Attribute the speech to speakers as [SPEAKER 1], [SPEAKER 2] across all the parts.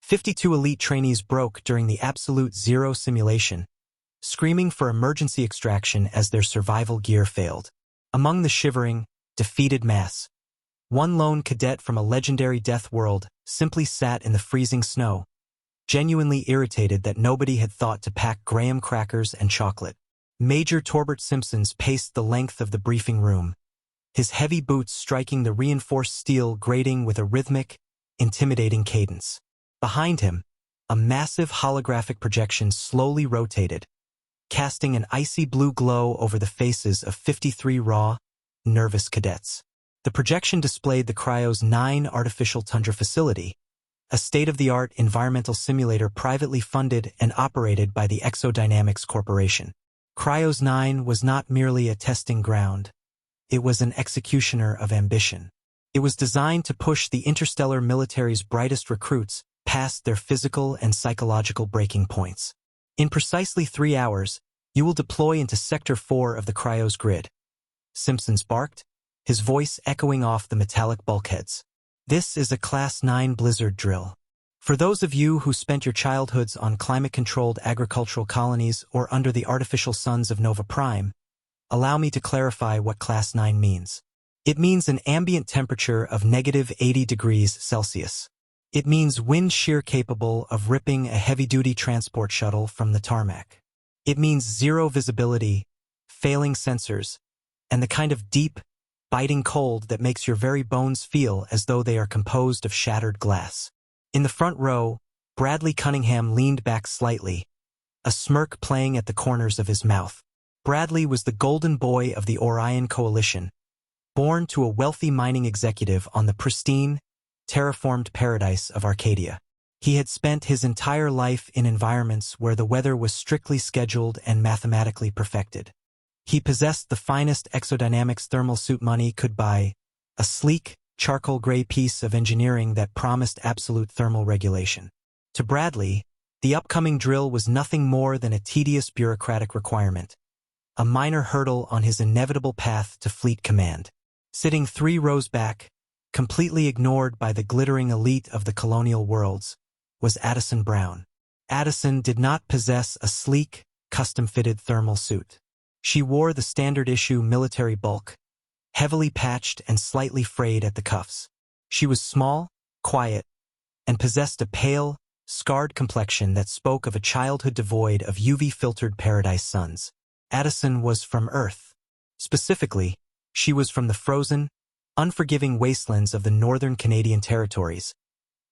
[SPEAKER 1] 52 elite trainees broke during the Absolute Zero simulation, screaming for emergency extraction as their survival gear failed. Among the shivering, defeated mass, one lone cadet from a legendary Deathworld simply sat in the freezing snow, genuinely irritated that nobody had thought to pack graham crackers and chocolate. Major Torbert Simpsons paced the length of the briefing room, his heavy boots striking the reinforced steel grating with a rhythmic, intimidating cadence. Behind him, a massive holographic projection slowly rotated, casting an icy blue glow over the faces of 53 raw, nervous cadets. The projection displayed the Kryos 9 artificial tundra facility, a state-of-the-art environmental simulator privately funded and operated by the Exodynamics Corporation. Kryos 9 was not merely a testing ground. It was an executioner of ambition. It was designed to push the interstellar military's brightest recruits past their physical and psychological breaking points. In precisely 3 hours, you will deploy into Sector 4 of the Kryos grid. Simpsons barked, his voice echoing off the metallic bulkheads. This is a Class 9 blizzard drill. For those of you who spent your childhoods on climate-controlled agricultural colonies or under the artificial suns of Nova Prime, allow me to clarify what Class 9 means. It means an ambient temperature of -80 degrees Celsius. It means wind shear capable of ripping a heavy-duty transport shuttle from the tarmac. It means zero visibility, failing sensors, and the kind of deep, biting cold that makes your very bones feel as though they are composed of shattered glass. In the front row, Bradley Cunningham leaned back slightly, a smirk playing at the corners of his mouth. Bradley was the golden boy of the Orion Coalition, born to a wealthy mining executive on the pristine, terraformed paradise of Arcadia. He had spent his entire life in environments where the weather was strictly scheduled and mathematically perfected. He possessed the finest exodynamics thermal suit money could buy, a sleek, charcoal-gray piece of engineering that promised absolute thermal regulation. To Bradley, the upcoming drill was nothing more than a tedious bureaucratic requirement, a minor hurdle on his inevitable path to fleet command. Sitting 3 rows back, completely ignored by the glittering elite of the colonial worlds, was Addison Brown. Addison did not possess a sleek, custom-fitted thermal suit. She wore the standard-issue military bulk, heavily patched and slightly frayed at the cuffs. She was small, quiet, and possessed a pale, scarred complexion that spoke of a childhood devoid of UV-filtered paradise suns. Addison was from Earth. Specifically, she was from the frozen, unforgiving wastelands of the northern Canadian territories,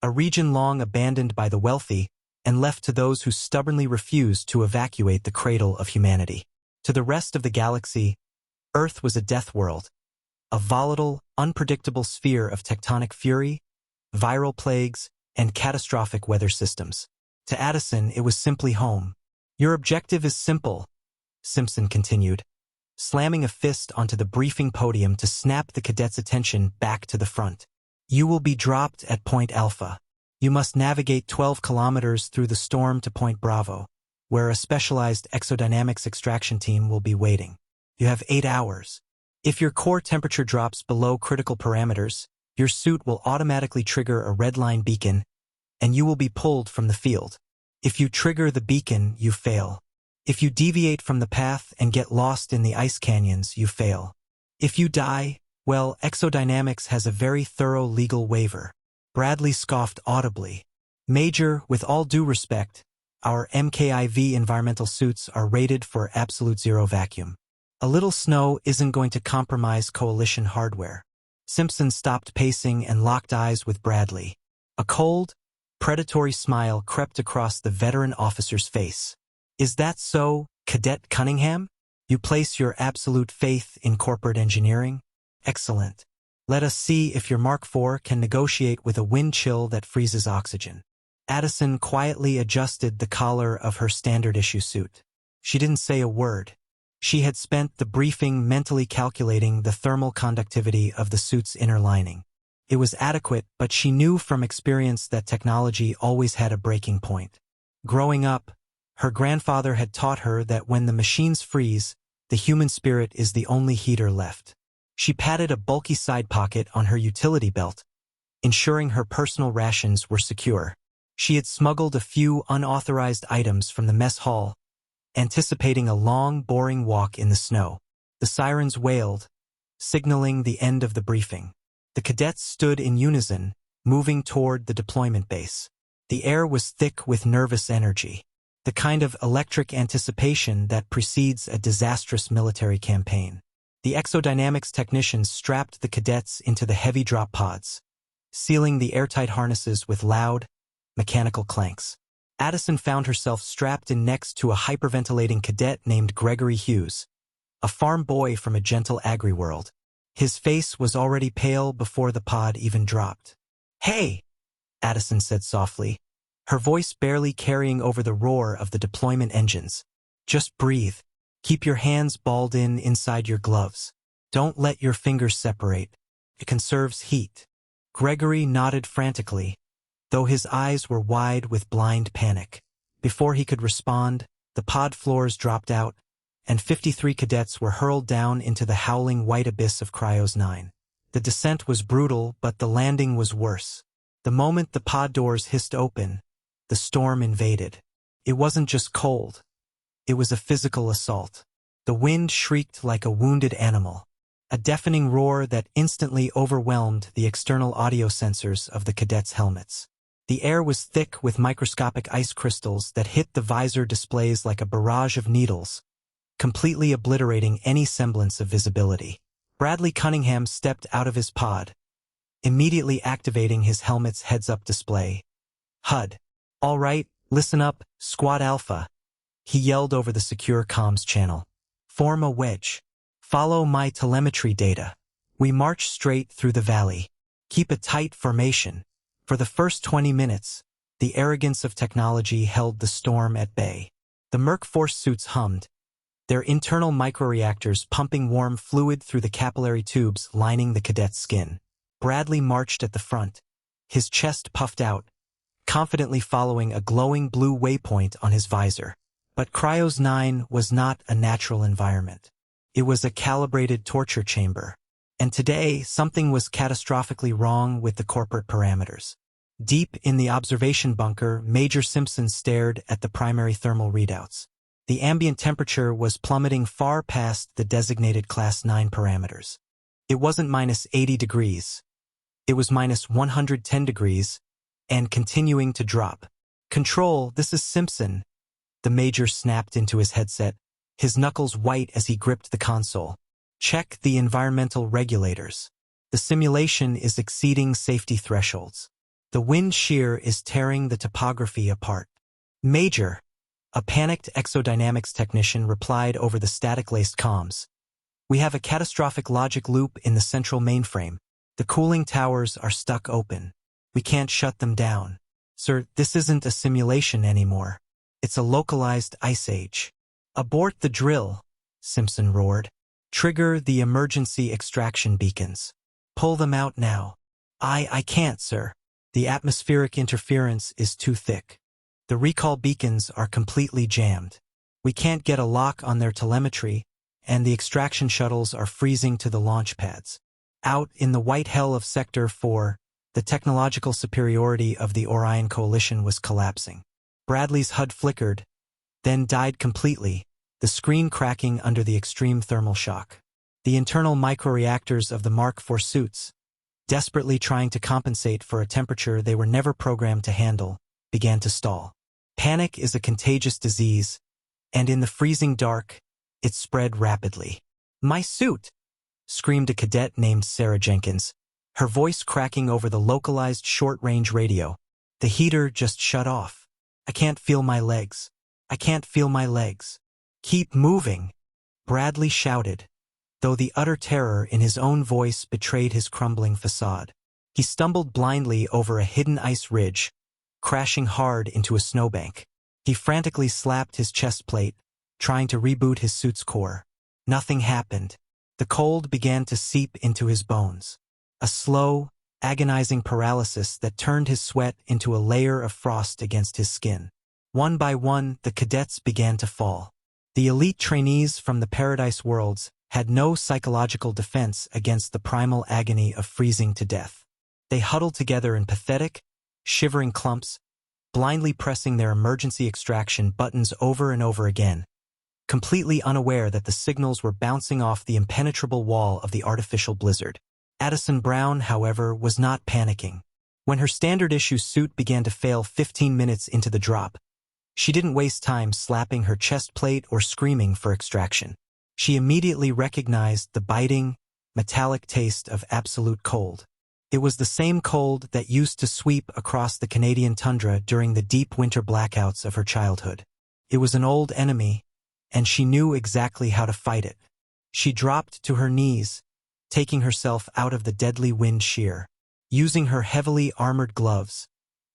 [SPEAKER 1] a region long abandoned by the wealthy and left to those who stubbornly refused to evacuate the cradle of humanity. To the rest of the galaxy, Earth was a death world, a volatile, unpredictable sphere of tectonic fury, viral plagues, and catastrophic weather systems. To Addison, it was simply home. Your objective is simple, Simpson continued, slamming a fist onto the briefing podium to snap the cadets' attention back to the front. You will be dropped at Point Alpha. You must navigate 12 kilometers through the storm to Point Bravo, where a specialized exodynamics extraction team will be waiting. You have 8 hours. If your core temperature drops below critical parameters, your suit will automatically trigger a red line beacon, and you will be pulled from the field. If you trigger the beacon, you fail. If you deviate from the path and get lost in the ice canyons, you fail. If you die, well, Exodynamics has a very thorough legal waiver. Bradley scoffed audibly. Major, with all due respect, our MKIV environmental suits are rated for absolute zero vacuum. A little snow isn't going to compromise Coalition hardware. Simpson stopped pacing and locked eyes with Bradley. A cold, predatory smile crept across the veteran officer's face. Is that so, Cadet Cunningham? You place your absolute faith in corporate engineering? Excellent. Let us see if your Mark IV can negotiate with a wind chill that freezes oxygen. Addison quietly adjusted the collar of her standard-issue suit. She didn't say a word. She had spent the briefing mentally calculating the thermal conductivity of the suit's inner lining. It was adequate, but she knew from experience that technology always had a breaking point. Growing up, her grandfather had taught her that when the machines freeze, the human spirit is the only heater left. She patted a bulky side pocket on her utility belt, ensuring her personal rations were secure. She had smuggled a few unauthorized items from the mess hall, anticipating a long, boring walk in the snow. The sirens wailed, signaling the end of the briefing. The cadets stood in unison, moving toward the deployment base. The air was thick with nervous energy, the kind of electric anticipation that precedes a disastrous military campaign. The exodynamics technicians strapped the cadets into the heavy drop pods, sealing the airtight harnesses with loud, mechanical clanks. Addison found herself strapped in next to a hyperventilating cadet named Gregory Hughes, a farm boy from a gentle agri-world. His face was already pale before the pod even dropped. "Hey," Addison said softly, her voice barely carrying over the roar of the deployment engines. "Just breathe. Keep your hands balled in inside your gloves. Don't let your fingers separate. It conserves heat." Gregory nodded frantically, though his eyes were wide with blind panic. Before he could respond, the pod floors dropped out, and 53 cadets were hurled down into the howling white abyss of Kryos 9. The descent was brutal, but the landing was worse. The moment the pod doors hissed open, the storm invaded. It wasn't just cold. It was a physical assault. The wind shrieked like a wounded animal, a deafening roar that instantly overwhelmed the external audio sensors of the cadets' helmets. The air was thick with microscopic ice crystals that hit the visor displays like a barrage of needles, completely obliterating any semblance of visibility. Bradley Cunningham stepped out of his pod, immediately activating his helmet's heads-up display. "HUD. All right, listen up, Squad Alpha," he yelled over the secure comms channel. "Form a wedge. Follow my telemetry data. We march straight through the valley. Keep a tight formation." For the first 20 minutes, the arrogance of technology held the storm at bay. The Merc Force suits hummed, their internal microreactors pumping warm fluid through the capillary tubes lining the cadet's skin. Bradley marched at the front, his chest puffed out, confidently following a glowing blue waypoint on his visor. But Kryos 9 was not a natural environment. It was a calibrated torture chamber. And today, something was catastrophically wrong with the corporate parameters. Deep in the observation bunker, Major Simpson stared at the primary thermal readouts. The ambient temperature was plummeting far past the designated Class 9 parameters. It wasn't -80 degrees. It was -110 degrees, and continuing to drop. "Control, this is Simpson," the Major snapped into his headset, his knuckles white as he gripped the console. "Check the environmental regulators. The simulation is exceeding safety thresholds. The wind shear is tearing the topography apart." "Major," a panicked exodynamics technician replied over the static-laced comms. "We have a catastrophic logic loop in the central mainframe. The cooling towers are stuck open. We can't shut them down. Sir, this isn't a simulation anymore. It's a localized ice age." "Abort the drill," Simpson roared. "Trigger the emergency extraction beacons. Pull them out now." I can't, sir. The atmospheric interference is too thick. The recall beacons are completely jammed. We can't get a lock on their telemetry, and the extraction shuttles are freezing to the launch pads." Out in the white hell of Sector 4, the technological superiority of the Orion Coalition was collapsing. Bradley's HUD flickered, then died completely, the screen cracking under the extreme thermal shock. The internal microreactors of the Mark IV suits, desperately trying to compensate for a temperature they were never programmed to handle, began to stall. Panic is a contagious disease, and in the freezing dark, it spread rapidly. "My suit!" screamed a cadet named Sarah Jenkins, her voice cracking over the localized short-range radio. "The heater just shut off. I can't feel my legs. I can't feel my legs." "Keep moving," Bradley shouted, though the utter terror in his own voice betrayed his crumbling facade. He stumbled blindly over a hidden ice ridge, crashing hard into a snowbank. He frantically slapped his chest plate, trying to reboot his suit's core. Nothing happened. The cold began to seep into his bones. A slow, agonizing paralysis that turned his sweat into a layer of frost against his skin. One by one, the cadets began to fall. The elite trainees from the Paradise Worlds had no psychological defense against the primal agony of freezing to death. They huddled together in pathetic, shivering clumps, blindly pressing their emergency extraction buttons over and over again, completely unaware that the signals were bouncing off the impenetrable wall of the artificial blizzard. Addison Brown, however, was not panicking. When her standard-issue suit began to fail 15 minutes into the drop, she didn't waste time slapping her chest plate or screaming for extraction. She immediately recognized the biting, metallic taste of absolute cold. It was the same cold that used to sweep across the Canadian tundra during the deep winter blackouts of her childhood. It was an old enemy, and she knew exactly how to fight it. She dropped to her knees, taking herself out of the deadly wind shear. Using her heavily armored gloves,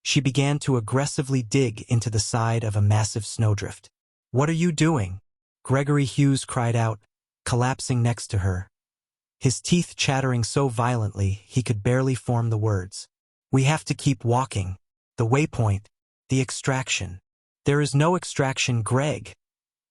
[SPEAKER 1] she began to aggressively dig into the side of a massive snowdrift. "What are you doing?" Gregory Hughes cried out, collapsing next to her, his teeth chattering so violently he could barely form the words. "We have to keep walking. The waypoint, the extraction." "There is no extraction, Greg,"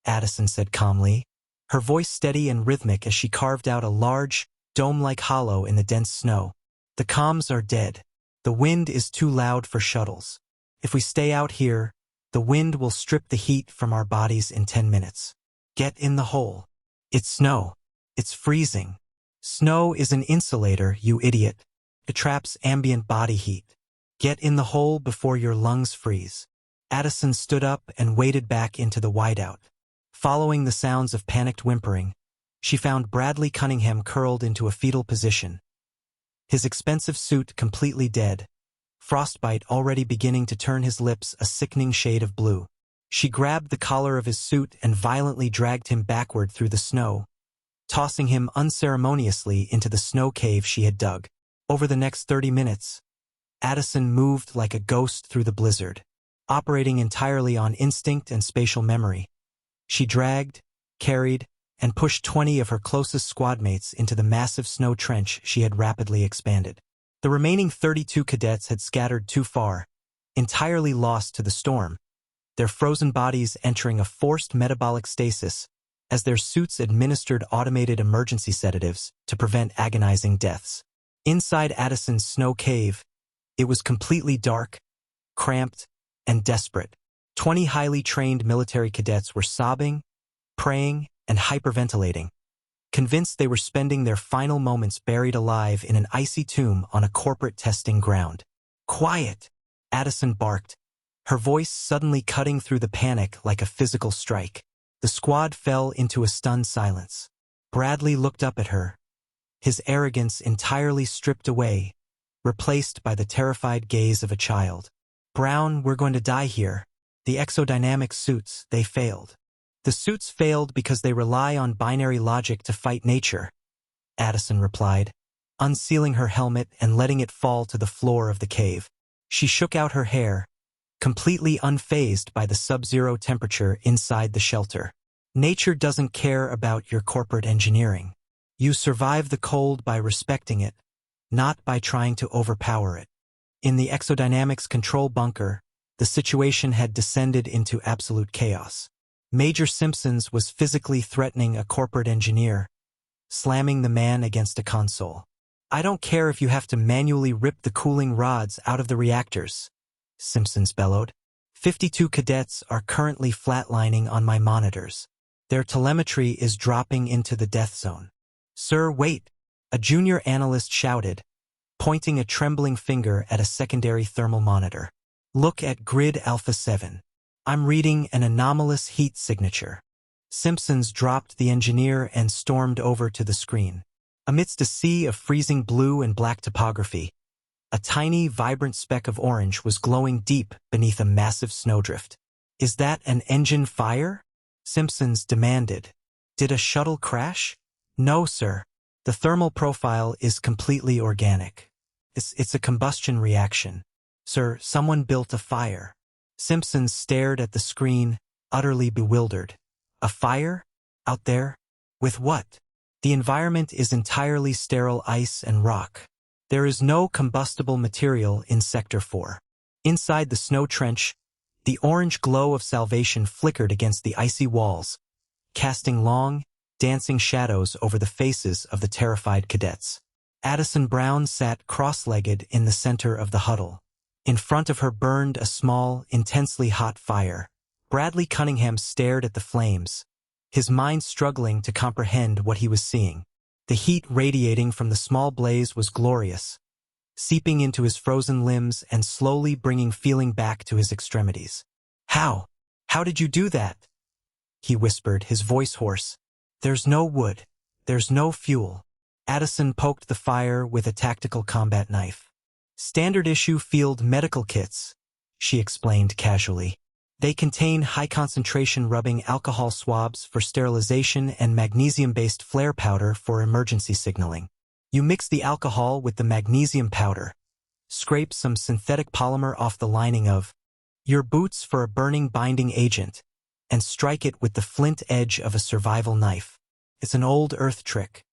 [SPEAKER 1] Addison said calmly, her voice steady and rhythmic as she carved out a large, dome-like hollow in the dense snow. "The comms are dead. The wind is too loud for shuttles. If we stay out here, the wind will strip the heat from our bodies in 10 minutes. Get in the hole. It's snow. It's freezing. Snow is an insulator, you idiot. It traps ambient body heat. Get in the hole before your lungs freeze." Addison stood up and waded back into the whiteout. Following the sounds of panicked whimpering, she found Bradley Cunningham curled into a fetal position, his expensive suit completely dead, frostbite already beginning to turn his lips a sickening shade of blue. She grabbed the collar of his suit and violently dragged him backward through the snow, tossing him unceremoniously into the snow cave she had dug. Over the next 30 minutes, Addison moved like a ghost through the blizzard, operating entirely on instinct and spatial memory. She dragged, carried, and pushed 20 of her closest squadmates into the massive snow trench she had rapidly expanded. The remaining 32 cadets had scattered too far, entirely lost to the storm, their frozen bodies entering a forced metabolic stasis as their suits administered automated emergency sedatives to prevent agonizing deaths. Inside Addison's snow cave, it was completely dark, cramped, and desperate. 20 highly trained military cadets were sobbing, praying, and hyperventilating, convinced they were spending their final moments buried alive in an icy tomb on a corporate testing ground. "Quiet," Addison barked, her voice suddenly cutting through the panic like a physical strike. The squad fell into a stunned silence. Bradley looked up at her, his arrogance entirely stripped away, replaced by the terrified gaze of a child. "Brown, we're going to die here. The exodynamic suits, they failed." "The suits failed because they rely on binary logic to fight nature," Addison replied, unsealing her helmet and letting it fall to the floor of the cave. She shook out her hair, completely unfazed by the sub-zero temperature inside the shelter. "Nature doesn't care about your corporate engineering. You survive the cold by respecting it, not by trying to overpower it." In the exodynamics control bunker, the situation had descended into absolute chaos. Major Simpsons was physically threatening a corporate engineer, slamming the man against a console. "I don't care if you have to manually rip the cooling rods out of the reactors," Simpsons bellowed. 52 cadets are currently flatlining on my monitors. Their telemetry is dropping into the death zone. "Sir, wait," a junior analyst shouted, pointing a trembling finger at a secondary thermal monitor. "Look at grid Alpha 7. I'm reading an anomalous heat signature." Simpsons dropped the engineer and stormed over to the screen. Amidst a sea of freezing blue and black topography, a tiny, vibrant speck of orange was glowing deep beneath a massive snowdrift. "Is that an engine fire?" Simpsons demanded. "Did a shuttle crash?" "No, sir. The thermal profile is completely organic. It's a combustion reaction. Sir, someone built a fire." Simpsons stared at the screen, utterly bewildered. "A fire? Out there? With what?" "The environment is entirely sterile ice and rock. There is no combustible material in Sector 4. Inside the snow trench, the orange glow of salvation flickered against the icy walls, casting long, dancing shadows over the faces of the terrified cadets. Addison Brown sat cross-legged in the center of the huddle, In front of her burned a small, intensely hot fire. Bradley Cunningham stared at the flames, his mind struggling to comprehend what he was seeing. The heat radiating from the small blaze was glorious, seeping into his frozen limbs and slowly bringing feeling back to his extremities. How? How did you do that? He whispered, his voice hoarse. There's no wood. There's no fuel. Addison poked the fire with a tactical combat knife. Standard issue field medical kits, she explained casually. They contain high-concentration rubbing alcohol swabs for sterilization and magnesium-based flare powder for emergency signaling. You mix the alcohol with the magnesium powder, scrape some synthetic polymer off the lining of your boots for a burning binding agent, and strike it with the flint edge of a survival knife. It's an old Earth trick.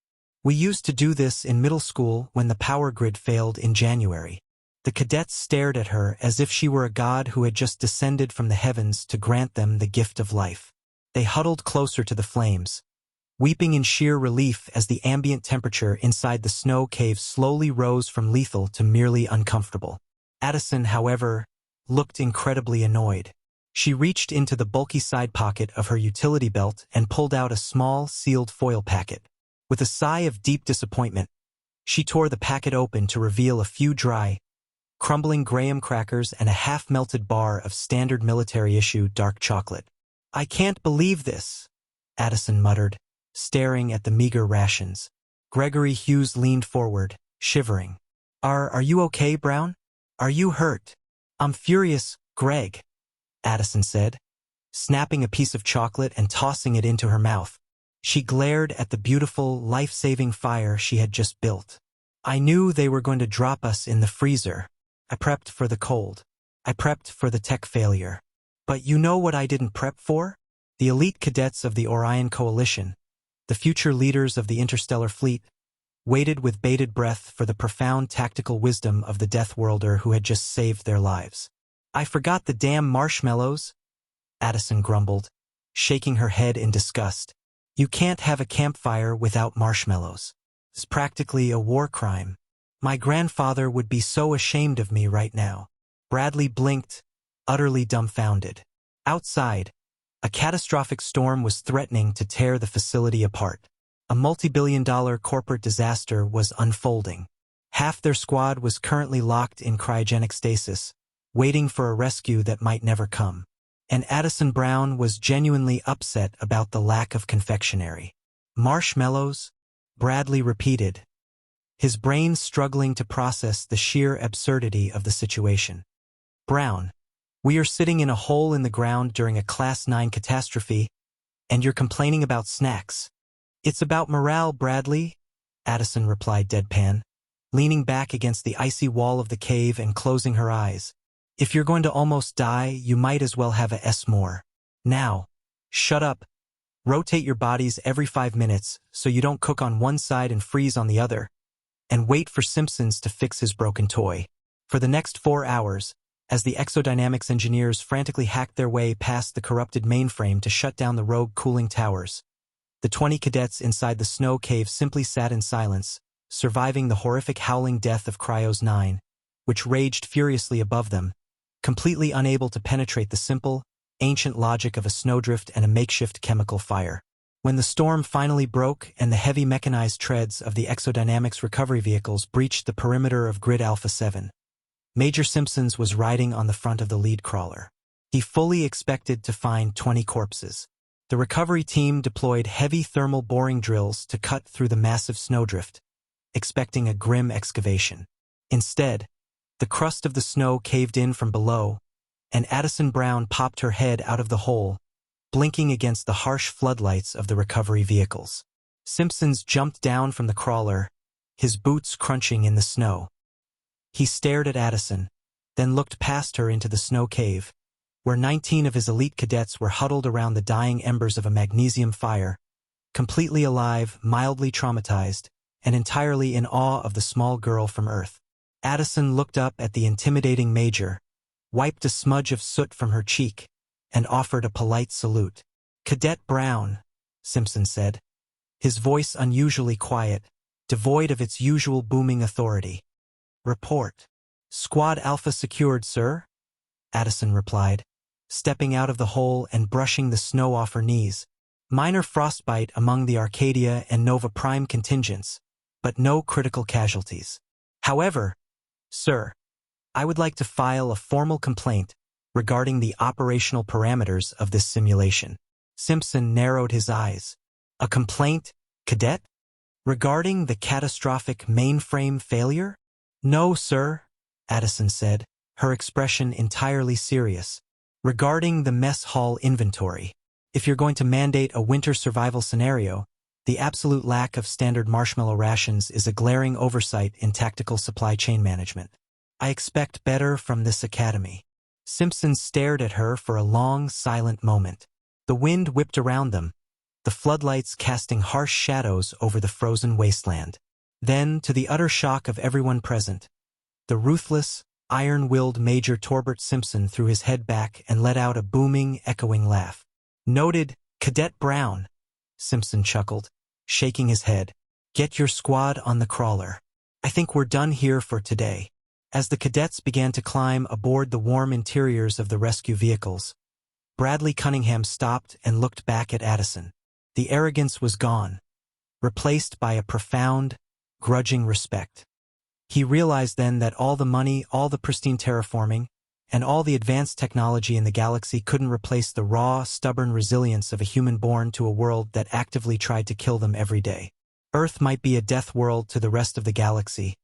[SPEAKER 1] We used to do this in middle school when the power grid failed in January. The cadets stared at her as if she were a god who had just descended from the heavens to grant them the gift of life. They huddled closer to the flames, weeping in sheer relief as the ambient temperature inside the snow cave slowly rose from lethal to merely uncomfortable. Addison, however, looked incredibly annoyed. She reached into the bulky side pocket of her utility belt and pulled out a small, sealed foil packet. With a sigh of deep disappointment, she tore the packet open to reveal a few dry, crumbling graham crackers and a half-melted bar of standard military-issue dark chocolate. I can't believe this, Addison muttered, staring at the meager rations. Gregory Hughes leaned forward, shivering. Are you okay, Brown? Are you hurt? I'm furious, Greg, Addison said, snapping a piece of chocolate and tossing it into her mouth. She glared at the beautiful, life-saving fire she had just built. I knew they were going to drop us in the freezer. I prepped for the cold. I prepped for the tech failure. But you know what I didn't prep for? The elite cadets of the Orion Coalition, the future leaders of the interstellar fleet, waited with bated breath for the profound tactical wisdom of the Deathworlder who had just saved their lives. I forgot the damn marshmallows, Addison grumbled, shaking her head in disgust. You can't have a campfire without marshmallows. It's practically a war crime. My grandfather would be so ashamed of me right now. Bradley blinked, utterly dumbfounded. Outside, a catastrophic storm was threatening to tear the facility apart. A multi-billion-dollar corporate disaster was unfolding. Half their squad was currently locked in cryogenic stasis, waiting for a rescue that might never come. And Addison Brown was genuinely upset about the lack of confectionery. Marshmallows? Bradley repeated, his brain struggling to process the sheer absurdity of the situation. Brown, we are sitting in a hole in the ground during a Class 9 catastrophe, and you're complaining about snacks. It's about morale, Bradley, Addison replied deadpan, leaning back against the icy wall of the cave and closing her eyes. If you're going to almost die, you might as well have a S more. Now, shut up. Rotate your bodies every 5 minutes so you don't cook on one side and freeze on the other, and wait for Simpsons to fix his broken toy. For the next 4 hours, as the Exodynamics engineers frantically hacked their way past the corrupted mainframe to shut down the rogue cooling towers, the 20 cadets inside the snow cave simply sat in silence, surviving the horrific howling death of Kryos 9, which raged furiously above them, completely unable to penetrate the simple, ancient logic of a snowdrift and a makeshift chemical fire. When the storm finally broke and the heavy mechanized treads of the Exodynamics recovery vehicles breached the perimeter of Grid Alpha 7, Major Simpsons was riding on the front of the lead crawler. He fully expected to find 20 corpses. The recovery team deployed heavy thermal boring drills to cut through the massive snowdrift, expecting a grim excavation. Instead, the crust of the snow caved in from below, and Addison Brown popped her head out of the hole, blinking against the harsh floodlights of the recovery vehicles. Simpsons jumped down from the crawler, his boots crunching in the snow. He stared at Addison, then looked past her into the snow cave, where 19 of his elite cadets were huddled around the dying embers of a magnesium fire, completely alive, mildly traumatized, and entirely in awe of the small girl from Earth. Addison looked up at the intimidating Major, wiped a smudge of soot from her cheek, and offered a polite salute. Cadet Brown, Simpson said, his voice unusually quiet, devoid of its usual booming authority. Report. Squad Alpha secured, sir, Addison replied, stepping out of the hole and brushing the snow off her knees. Minor frostbite among the Arcadia and Nova Prime contingents, but no critical casualties. However, sir, I would like to file a formal complaint regarding the operational parameters of this simulation. Simpson narrowed his eyes. A complaint, Cadet? Regarding the catastrophic mainframe failure? No, sir, Addison said, her expression entirely serious. Regarding the mess hall inventory. If you're going to mandate a winter survival scenario, the absolute lack of standard marshmallow rations is a glaring oversight in tactical supply chain management. I expect better from this academy. Simpson stared at her for a long, silent moment. The wind whipped around them, the floodlights casting harsh shadows over the frozen wasteland. Then, to the utter shock of everyone present, the ruthless, iron-willed Major Torbert Simpson threw his head back and let out a booming, echoing laugh. Noted, Cadet Brown, Simpson chuckled, shaking his head. Get your squad on the crawler. I think we're done here for today. As the cadets began to climb aboard the warm interiors of the rescue vehicles, Bradley Cunningham stopped and looked back at Addison. The arrogance was gone, replaced by a profound, grudging respect. He realized then that all the money, all the pristine terraforming, and all the advanced technology in the galaxy couldn't replace the raw, stubborn resilience of a human born to a world that actively tried to kill them every day. Earth might be a death world to the rest of the galaxy,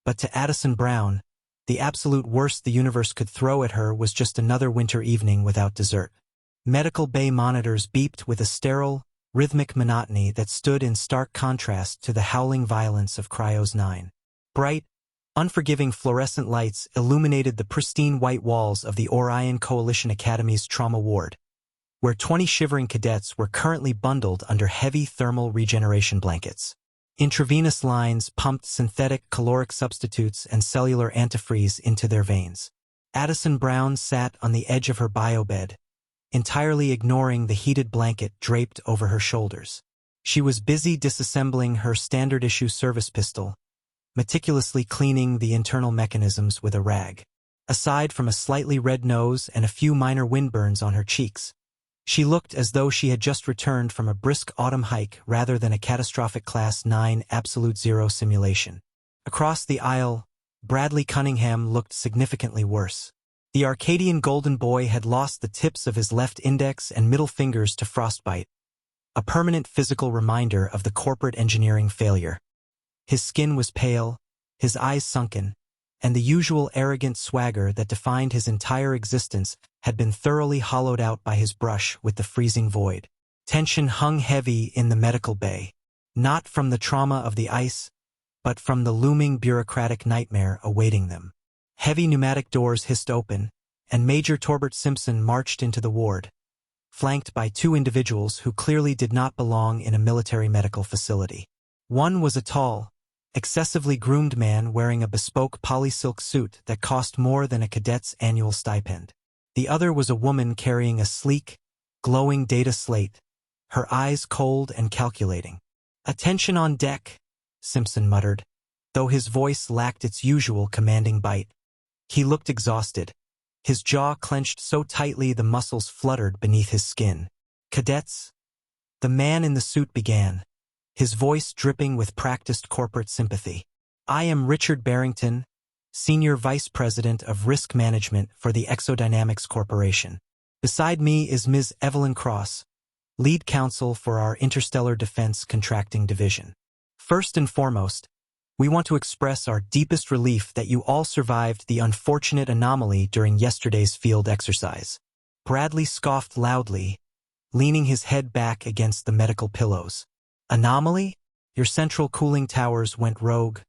[SPEAKER 1] but to Addison Brown, the absolute worst the universe could throw at her was just another winter evening without dessert. Medical bay monitors beeped with a sterile, rhythmic monotony that stood in stark contrast to the howling violence of Kryos 9. Bright, unforgiving fluorescent lights illuminated the pristine white walls of the Orion Coalition Academy's trauma ward, where 20 shivering cadets were currently bundled under heavy thermal regeneration blankets. Intravenous lines pumped synthetic caloric substitutes and cellular antifreeze into their veins. Addison Brown sat on the edge of her biobed, entirely ignoring the heated blanket draped over her shoulders. She was busy disassembling her standard-issue service pistol, meticulously cleaning the internal mechanisms with a rag. Aside from a slightly red nose and a few minor windburns on her cheeks, she looked as though she had just returned from a brisk autumn hike rather than a catastrophic Class 9 Absolute Zero simulation. Across the aisle, Bradley Cunningham looked significantly worse. The Arcadian golden boy had lost the tips of his left index and middle fingers to frostbite, a permanent physical reminder of the corporate engineering failure. His skin was pale, his eyes sunken, and the usual arrogant swagger that defined his entire existence had been thoroughly hollowed out by his brush with the freezing void. Tension hung heavy in the medical bay, not from the trauma of the ice, but from the looming bureaucratic nightmare awaiting them. Heavy pneumatic doors hissed open, and Major Torbert Simpson marched into the ward, flanked by two individuals who clearly did not belong in a military medical facility. One was a tall, excessively groomed man wearing a bespoke polysilk suit that cost more than a cadet's annual stipend. The other was a woman carrying a sleek, glowing data slate, her eyes cold and calculating. "Attention on deck," Simpson muttered, though his voice lacked its usual commanding bite. He looked exhausted, his jaw clenched so tightly the muscles fluttered beneath his skin. "Cadets?" The man in the suit began, his voice dripping with practiced corporate sympathy. "I am Richard Barrington, Senior Vice President of Risk Management for the Exodynamics Corporation. Beside me is Ms. Evelyn Cross, Lead Counsel for our Interstellar Defense Contracting Division. First and foremost, we want to express our deepest relief that you all survived the unfortunate anomaly during yesterday's field exercise." Bradley scoffed loudly, leaning his head back against the medical pillows. "Anomaly? Your central cooling towers went rogue,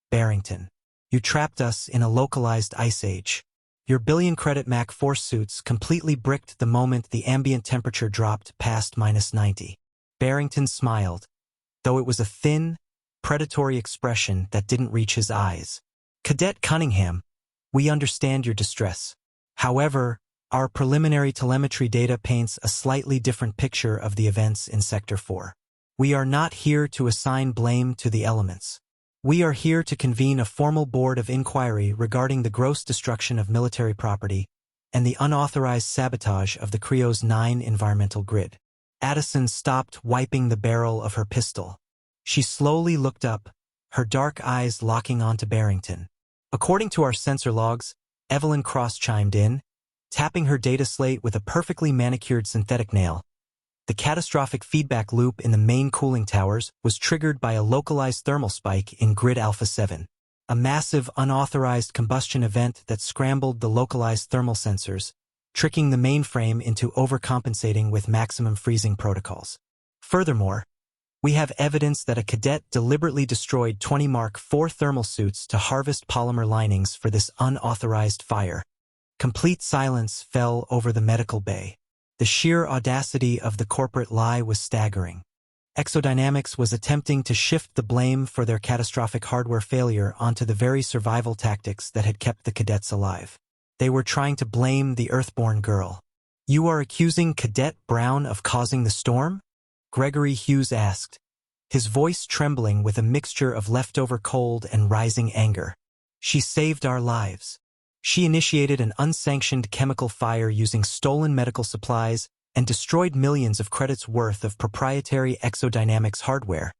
[SPEAKER 1] Barrington. You trapped us in a localized ice age. Your billion-credit Mac force suits completely bricked the moment the ambient temperature dropped past -90. Barrington smiled, though it was a thin, predatory expression that didn't reach his eyes. "Cadet Cunningham, we understand your distress. However, our preliminary telemetry data paints a slightly different picture of the events in Sector 4. We are not here to assign blame to the elements. We are here to convene a formal board of inquiry regarding the gross destruction of military property and the unauthorized sabotage of the Kryos 9 environmental grid. Addison stopped wiping the barrel of her pistol. She slowly looked up, her dark eyes locking onto Barrington. According to our sensor logs, Evelyn Cross chimed in, tapping her data slate with a perfectly manicured synthetic nail. The catastrophic feedback loop in the main cooling towers was triggered by a localized thermal spike in Grid Alpha 7, a massive unauthorized combustion event that scrambled the localized thermal sensors, tricking the mainframe into overcompensating with maximum freezing protocols. Furthermore, we have evidence that a cadet deliberately destroyed 20 Mark IV thermal suits to harvest polymer linings for this unauthorized fire. Complete silence fell over the medical bay. The sheer audacity of the corporate lie was staggering. Exodynamics was attempting to shift the blame for their catastrophic hardware failure onto the very survival tactics that had kept the cadets alive. They were trying to blame the Earthborn girl. "You are accusing Cadet Brown of causing the storm?" Gregory Hughes asked, his voice trembling with a mixture of leftover cold and rising anger. "She saved our lives. She initiated an unsanctioned chemical fire using stolen medical supplies and destroyed millions of credits worth of proprietary Exodynamics hardware,"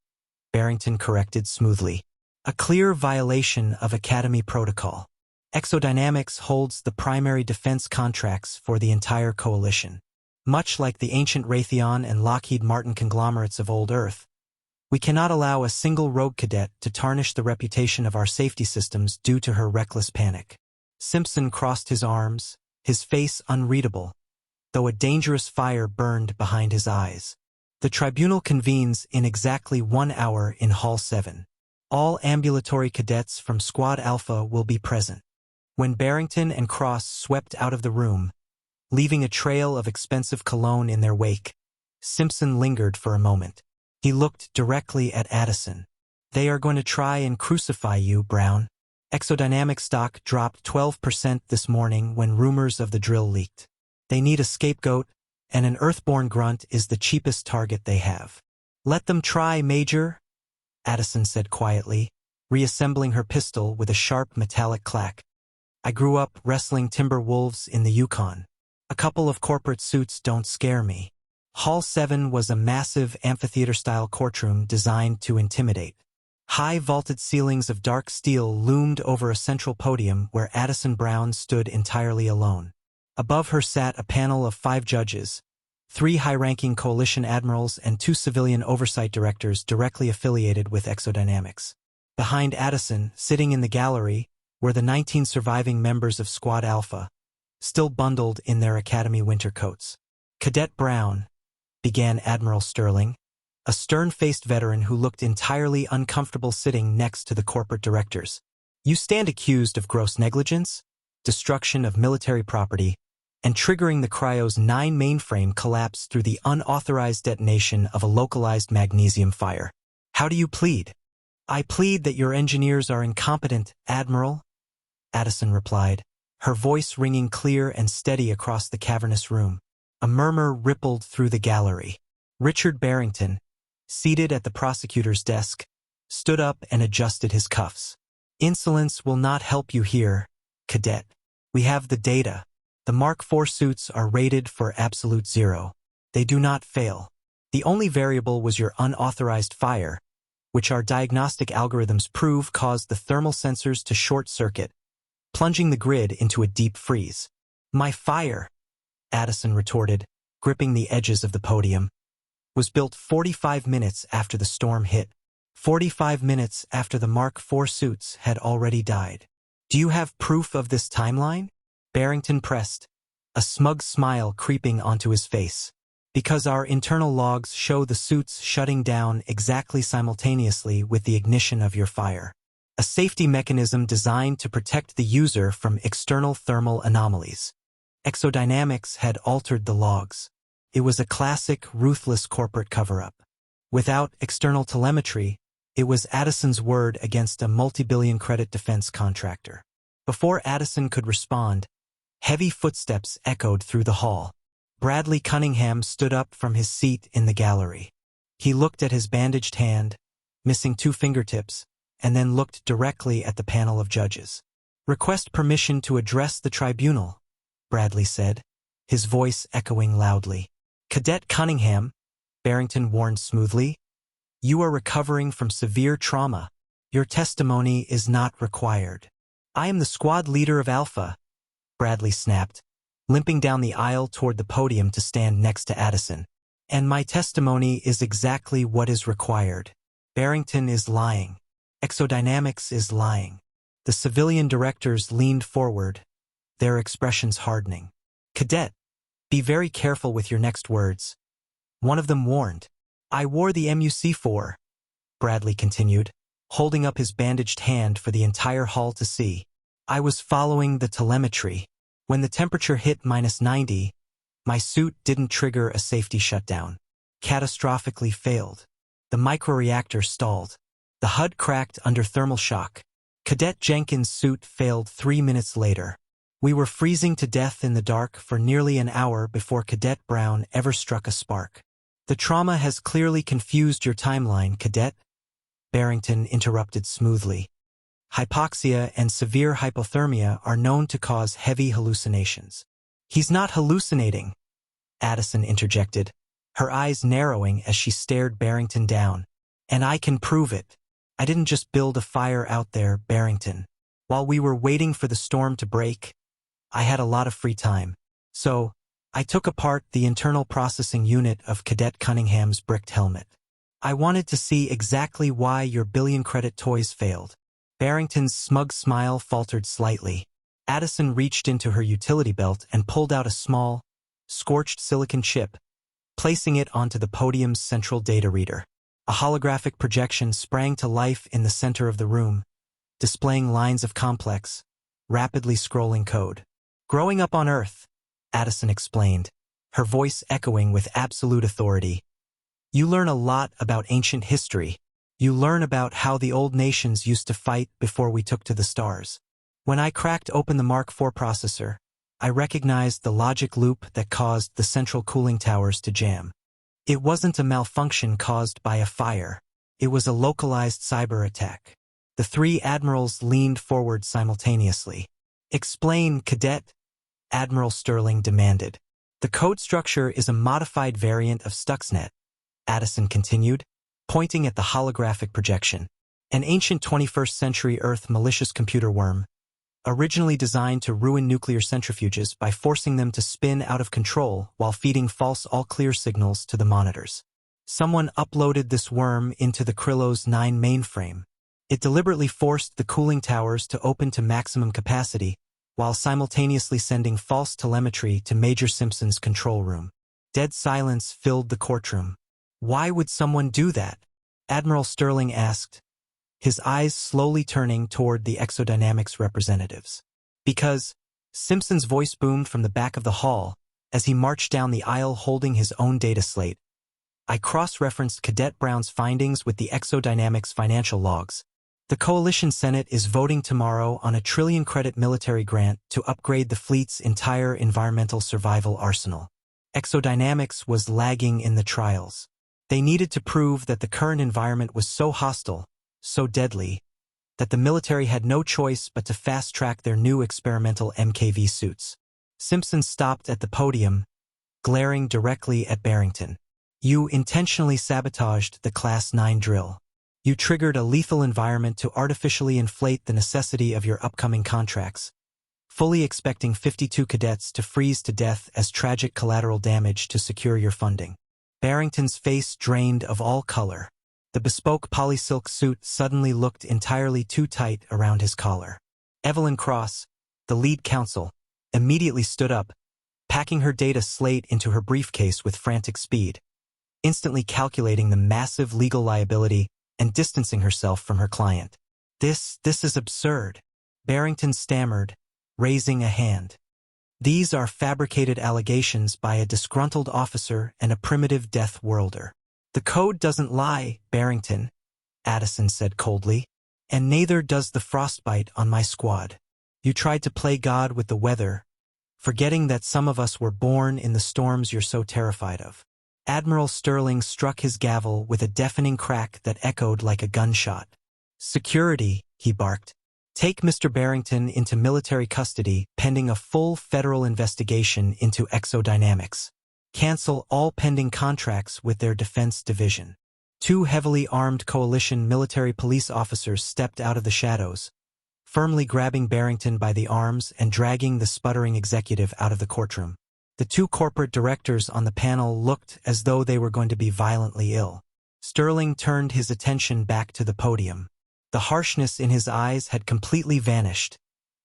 [SPEAKER 1] Barrington corrected smoothly. "A clear violation of Academy protocol. Exodynamics holds the primary defense contracts for the entire coalition. Much like the ancient Raytheon and Lockheed Martin conglomerates of old Earth, we cannot allow a single rogue cadet to tarnish the reputation of our safety systems due to her reckless panic." Simpson crossed his arms, his face unreadable, though a dangerous fire burned behind his eyes. "The tribunal convenes in exactly 1 hour in Hall 7. All ambulatory cadets from Squad Alpha will be present." When Barrington and Cross swept out of the room, leaving a trail of expensive cologne in their wake, Simpson lingered for a moment. He looked directly at Addison. "They are going to try and crucify you, Brown." Exodynamics stock dropped 12% this morning when rumors of the drill leaked. "They need a scapegoat, and an Earthborn grunt is the cheapest target they have." "Let them try, Major," Addison said quietly, reassembling her pistol with a sharp metallic clack. "I grew up wrestling timber wolves in the Yukon. A couple of corporate suits don't scare me." Hall 7 was a massive amphitheater-style courtroom designed to intimidate. High vaulted ceilings of dark steel loomed over a central podium where Addison Brown stood entirely alone. Above her sat a panel of 5 judges, 3 high-ranking coalition admirals and 2 civilian oversight directors directly affiliated with Exodynamics. Behind Addison, sitting in the gallery, were the 19 surviving members of Squad Alpha, still bundled in their Academy winter coats. "Cadet Brown," began Admiral Sterling, a stern-faced veteran who looked entirely uncomfortable sitting next to the corporate directors. "You stand accused of gross negligence, destruction of military property, and triggering the Kryos 9 mainframe collapse through the unauthorized detonation of a localized magnesium fire. How do you plead?" "I plead that your engineers are incompetent, Admiral," Addison replied, her voice ringing clear and steady across the cavernous room. A murmur rippled through the gallery. Richard Barrington, seated at the prosecutor's desk, stood up and adjusted his cuffs. "Insolence will not help you here, Cadet. We have the data. The Mark IV suits are rated for absolute 0. They do not fail. The only variable was your unauthorized fire, which our diagnostic algorithms prove caused the thermal sensors to short-circuit, plunging the grid into a deep freeze." "My fire," Addison retorted, gripping the edges of the podium, "was built 45 minutes after the storm hit. 45 minutes after the Mark IV suits had already died. Do you have proof of this timeline?" Barrington pressed, a smug smile creeping onto his face. "Because our internal logs show the suits shutting down exactly simultaneously with the ignition of your fire. A safety mechanism designed to protect the user from external thermal anomalies. Exodynamics had altered the logs. It was a classic, ruthless corporate cover-up. Without external telemetry, it was Addison's word against a multi-billion credit defense contractor." Before Addison could respond, heavy footsteps echoed through the hall. Bradley Cunningham stood up from his seat in the gallery. He looked at his bandaged hand, missing 2 fingertips, and then looked directly at the panel of judges. "Request permission to address the tribunal," Bradley said, his voice echoing loudly. "Cadet Cunningham," Barrington warned smoothly, "you are recovering from severe trauma. Your testimony is not required." "I am the squad leader of Alpha," Bradley snapped, limping down the aisle toward the podium to stand next to Addison. "And my testimony is exactly what is required. Barrington is lying. Exodynamics is lying." The civilian directors leaned forward, their expressions hardening. "Cadet, be very careful with your next words," one of them warned. "I wore the MUC-4, Bradley continued, holding up his bandaged hand for the entire hall to see. "I was following the telemetry. When the temperature hit -90, my suit didn't trigger a safety shutdown. Catastrophically failed. The microreactor stalled. The HUD cracked under thermal shock. Cadet Jenkins' suit failed 3 minutes later. We were freezing to death in the dark for nearly an hour before Cadet Brown ever struck a spark." "The trauma has clearly confused your timeline, Cadet," Barrington interrupted smoothly. "Hypoxia and severe hypothermia are known to cause heavy hallucinations." "He's not hallucinating," Addison interjected, her eyes narrowing as she stared Barrington down. "And I can prove it. I didn't just build a fire out there, Barrington. While we were waiting for the storm to break, I had a lot of free time. So, I took apart the internal processing unit of Cadet Cunningham's bricked helmet. I wanted to see exactly why your billion-credit toys failed." Barrington's smug smile faltered slightly. Addison reached into her utility belt and pulled out a small, scorched silicon chip, placing it onto the podium's central data reader. A holographic projection sprang to life in the center of the room, displaying lines of complex, rapidly scrolling code. "Growing up on Earth," Addison explained, her voice echoing with absolute authority, "you learn a lot about ancient history. You learn about how the old nations used to fight before we took to the stars. When I cracked open the Mark IV processor, I recognized the logic loop that caused the central cooling towers to jam. It wasn't a malfunction caused by a fire. It was a localized cyber attack." The three admirals leaned forward simultaneously. "Explain, Cadet," Admiral Sterling demanded. "The code structure is a modified variant of Stuxnet," Addison continued, pointing at the holographic projection. "An ancient 21st century Earth malicious computer worm, originally designed to ruin nuclear centrifuges by forcing them to spin out of control while feeding false all-clear signals to the monitors. Someone uploaded this worm into the Kryos 9 mainframe. It deliberately forced the cooling towers to open to maximum capacity, while simultaneously sending false telemetry to Major Simpson's control room." Dead silence filled the courtroom. "Why would someone do that?" Admiral Sterling asked, his eyes slowly turning toward the Exodynamics representatives. "Because," Simpson's voice boomed from the back of the hall as he marched down the aisle holding his own data slate, "I cross-referenced Cadet Brown's findings with the Exodynamics financial logs. The Coalition Senate is voting tomorrow on a trillion-credit military grant to upgrade the fleet's entire environmental survival arsenal. Exodynamics was lagging in the trials. They needed to prove that the current environment was so hostile, so deadly, that the military had no choice but to fast-track their new experimental MKV suits." Simpson stopped at the podium, glaring directly at Barrington. "You intentionally sabotaged the Class 9 drill. You triggered a lethal environment to artificially inflate the necessity of your upcoming contracts, fully expecting 52 cadets to freeze to death as tragic collateral damage to secure your funding." Barrington's face drained of all color. The bespoke polysilk suit suddenly looked entirely too tight around his collar. Evelyn Cross, the lead counsel, immediately stood up, packing her data slate into her briefcase with frantic speed, instantly calculating the massive legal liability and distancing herself from her client. This is absurd," Barrington stammered, raising a hand. "These are fabricated allegations by a disgruntled officer and a primitive death worlder." "The code doesn't lie, Barrington," Addison said coldly, "and neither does the frostbite on my squad. You tried to play God with the weather, forgetting that some of us were born in the storms you're so terrified of." Admiral Sterling struck his gavel with a deafening crack that echoed like a gunshot. Security, he barked. Take Mr. Barrington into military custody pending a full federal investigation into exodynamics. Cancel all pending contracts with their defense division. Two heavily armed coalition military police officers stepped out of the shadows, firmly grabbing Barrington by the arms and dragging the sputtering executive out of the courtroom. The two corporate directors on the panel looked as though they were going to be violently ill. Sterling turned his attention back to the podium. The harshness in his eyes had completely vanished,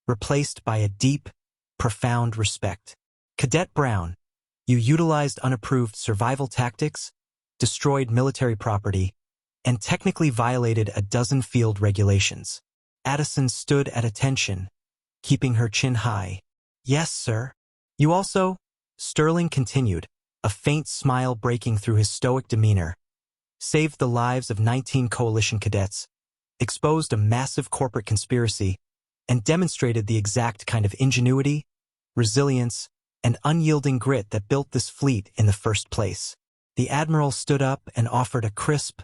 [SPEAKER 1] replaced by a deep, profound respect. Cadet Brown, you utilized unapproved survival tactics, destroyed military property, and technically violated a dozen field regulations. Addison stood at attention, keeping her chin high. Yes, sir. You also, Sterling continued, a faint smile breaking through his stoic demeanor, saved the lives of 19 coalition cadets, exposed a massive corporate conspiracy, and demonstrated the exact kind of ingenuity, resilience, and unyielding grit that built this fleet in the first place. The admiral stood up and offered a crisp,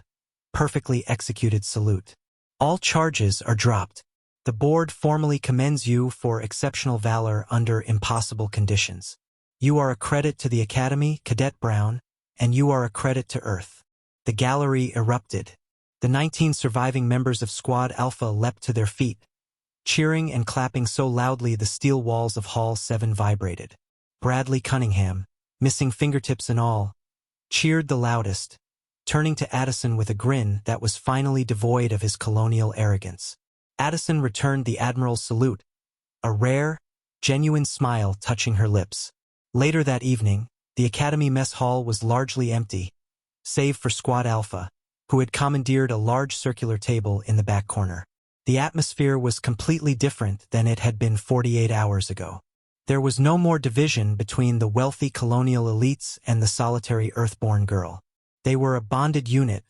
[SPEAKER 1] perfectly executed salute. All charges are dropped. The board formally commends you for exceptional valor under impossible conditions. You are a credit to the Academy, Cadet Brown, and you are a credit to Earth. The gallery erupted. The 19 surviving members of Squad Alpha leapt to their feet, cheering and clapping so loudly the steel walls of Hall 7 vibrated. Bradley Cunningham, missing fingertips and all, cheered the loudest, turning to Addison with a grin that was finally devoid of his colonial arrogance. Addison returned the Admiral's salute, a rare, genuine smile touching her lips. Later that evening, the Academy mess hall was largely empty, save for Squad Alpha, who had commandeered a large circular table in the back corner. The atmosphere was completely different than it had been 48 hours ago. There was no more division between the wealthy colonial elites and the solitary Earthborn girl. They were a bonded unit,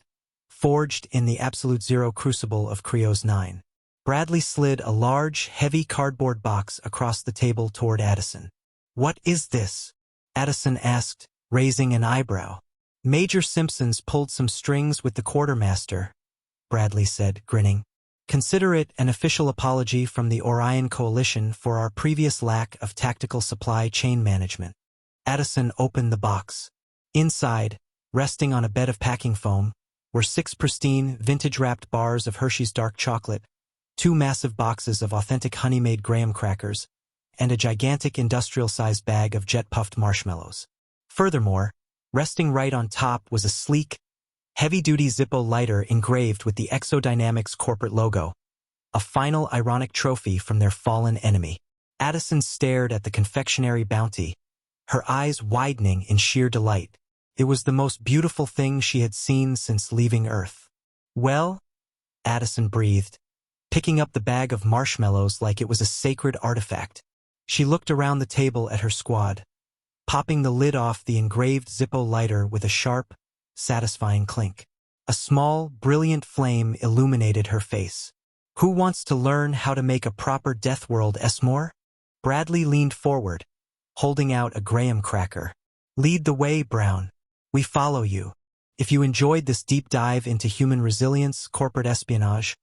[SPEAKER 1] forged in the absolute zero crucible of Kryos 9. Bradley slid a large, heavy cardboard box across the table toward Addison. What is this? Addison asked, raising an eyebrow. Major Simpsons pulled some strings with the quartermaster, Bradley said, grinning. Consider it an official apology from the Orion Coalition for our previous lack of tactical supply chain management. Addison opened the box. Inside, resting on a bed of packing foam, were 6 pristine, vintage-wrapped bars of Hershey's dark chocolate, 2 massive boxes of authentic honey-made graham crackers, and a gigantic industrial-sized bag of jet-puffed marshmallows. Furthermore, resting right on top was a sleek, heavy-duty Zippo lighter engraved with the Exodynamics corporate logo, a final ironic trophy from their fallen enemy. Addison stared at the confectionery bounty, her eyes widening in sheer delight. It was the most beautiful thing she had seen since leaving Earth. Well, Addison breathed, picking up the bag of marshmallows like it was a sacred artifact. She looked around the table at her squad, popping the lid off the engraved Zippo lighter with a sharp, satisfying clink. A small, brilliant flame illuminated her face. Who wants to learn how to make a proper Deathworld s'more? Bradley leaned forward, holding out a graham cracker. Lead the way, Brown. We follow you. If you enjoyed this deep dive into human resilience, corporate espionage,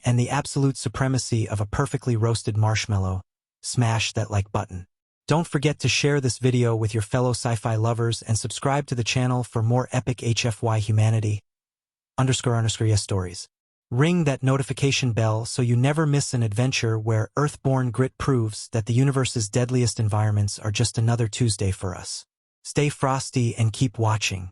[SPEAKER 1] and the absolute supremacy of a perfectly roasted marshmallow, smash that like button. Don't forget to share this video with your fellow sci-fi lovers and subscribe to the channel for more epic HFY humanity _yes stories. Ring that notification bell so you never miss an adventure where Earthborn grit proves that the universe's deadliest environments are just another Tuesday for us. Stay frosty and keep watching.